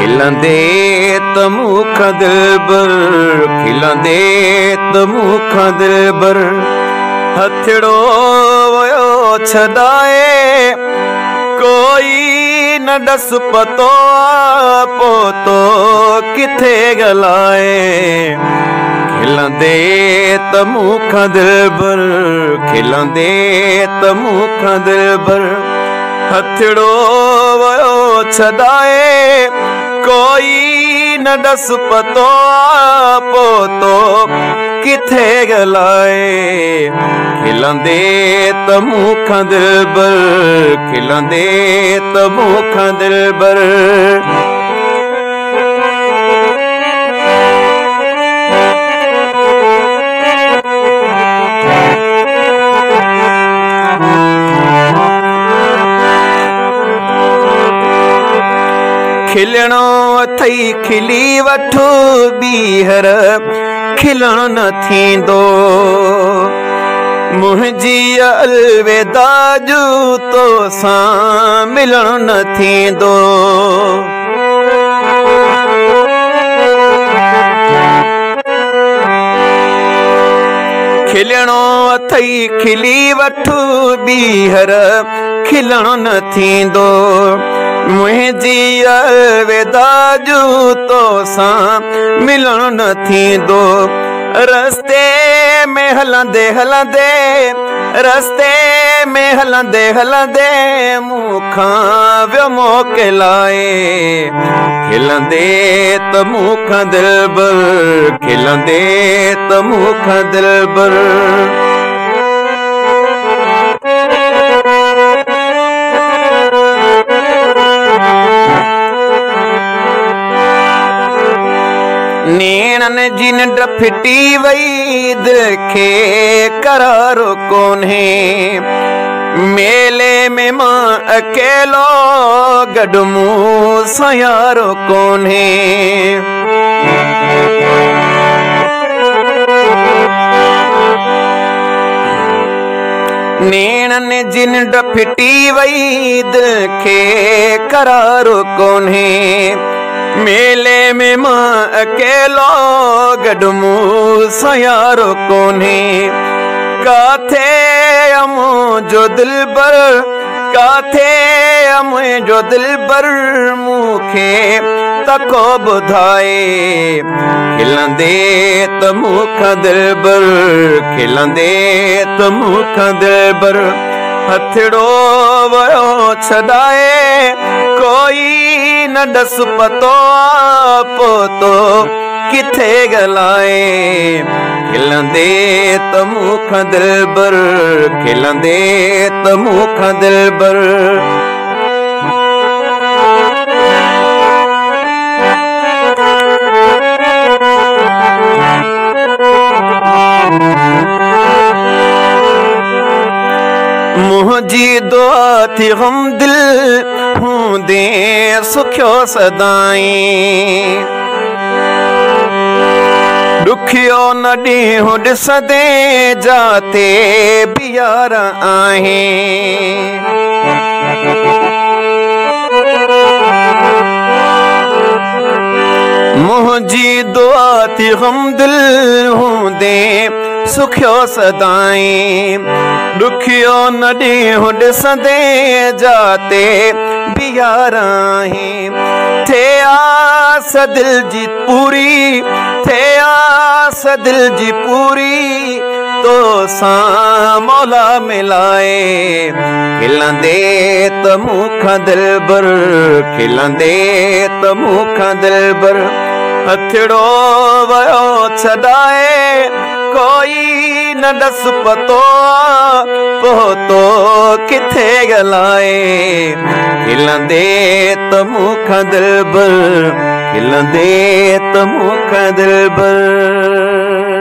खिलंदे त मूंखां दिलबर, खिलंदे त मूंखां दिलबर। हथड़ो वयो छॾाए कोई न डस पतो पोतो किथे गलाए। खिलंदे त मूंखां दिलबर, खिलंदे त मूंखां दिलबर। हथड़ो वयो छॾाए कोई न डस पतो पोतो किथे गलाए। खिलंदे त मूंखां दिलबर, खिलंदे त मूंखां दिलबर। खिलणो अथई खिली वठो ॿीहर खिलण न थींदो। मुंहिंजी अलविदा जो तोसां मिलण न थींदो। खिलणो अथई खिली वठो ॿीहर खिलण न थींदो। मुंहिंजी अलविदा जो तोसां मिलण न थींदो। रस्ते में हलंदे हलंदे, रस्ते में हलंदे हलंदे मूंखां वियो मोकिलाए। खिलंदे त मूंखां दिलबर, खिलंदे त मूंखां दिलबर। नेणन जी निंड फिटी वई दिल खे करार कोन्हे। मेले में मां अकेलो गॾु मूं सां यारो कोन्हे। नेणन जी निंड फिटी वई दिल खे करार कोन्हे। मेले में मां अकेलो गॾु मूं सां यारो कोन्हे। काथे मुंहिंजो दिलबर, काथे मुंहिंजो दिलबर मूंखे तको ॿुधाए। खिलंदे त मूंखां दिलबर, खिलंदे त मूंखां दिलबर। हथड़ो वयो छॾाए कोई न डस पतो पोतो किथे गलाए। खिलंदे त मूंखां दिलबर, खिलंदे त मूंखां दिलबर। मुंहिंजी दुआ थी हम दिल हूंदे सुखियो सदाईं। ॾुखियो न ॾींहुं ॾिसंदे जाते बि यार आहीं। मुंहिंजी दुआ थी हम दिल हूंदे सुखियो सदाईं। ॾुखियो न ॾींहुं ॾिसंदे जाते बि यार आहीं। थे आस दिल जी पूरी, थे आस दिल जी पूरी तोसां मौला मिलाए। खिलंदे त मूंखां दिलबर, खिलंदे त मूंखां दिलबर। हथड़ो वयो छॾाए कोई न डस पतो पोतो किथे गलाए। खिलंदे त मूंखां दिलबर, खिलंदे त मूंखां दिलबर।